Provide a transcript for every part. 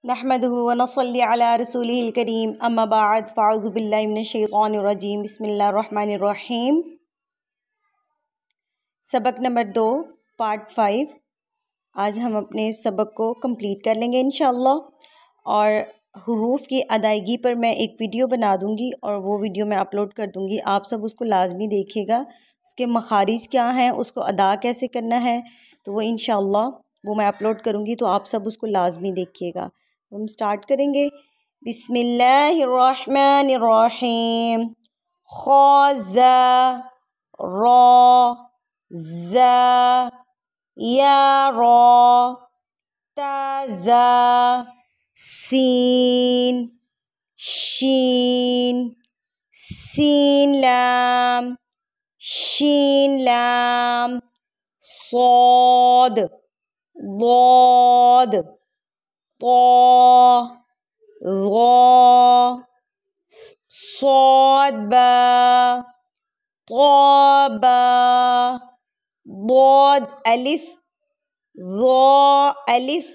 नहमदुहु व नसल्ली अला रसूलिहिल करीम अम्मा बाद फ़अऊज़ु बिल्लाहि मिनश शैतानिर रजीम बिस्मिल्लाहिर रहमानिर रहीम। सबक नंबर 2 पार्ट 5। आज हम अपने सबक को कंप्लीट कर लेंगे इंशाअल्लाह। और हुरूफ की अदायगी पर मैं एक वीडियो बना दूंगी और वो वीडियो मैं अपलोड कर दूंगी। आप सब उसको लाजमी देखिएगा। उसके मखारिज क्या हैं, उसको अदा कैसे करना है, तो वो इंशाअल्लाह वो मैं अपलोड करूंगी, तो आप सब उसको लाजमी देखिएगा। हम स्टार्ट करेंगे। बिस्मिल्लाहिर्रहमानिर्रहीम। ख ज़ र ज़ या र ता ज़ा सीन शीन सीन लाम शीन लाम सौद ضاد طا ظا صاد با طا با ضاد ألف ظا ألف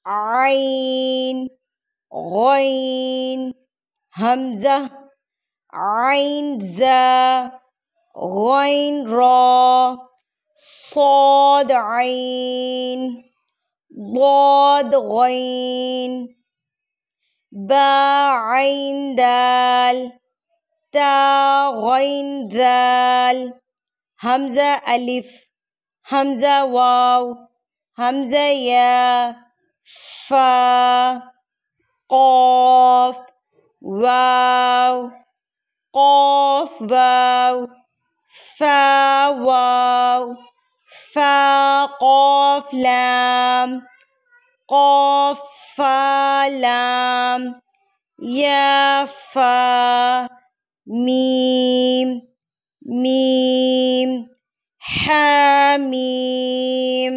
عين غين همزة عين زا غين را صاد عين ضاد غين با عين دال تا غين ذال همزة ألف همزة واو همزة يا فا قاف واو قاف واو فا واو فا قاف لام قاف فا لام يا فا ميم ميم حاميم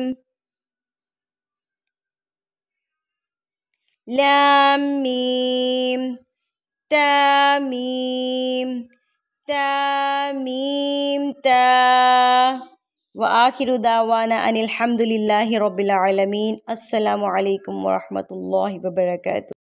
لام ميم تاميم تاميم تا व आखिरु दावाना अनिल हम्दुलिल्लाहि रब्बिल आलमीन। अस्सलामु अलैकुम व रहमतुल्लाहि व बरकातुहू।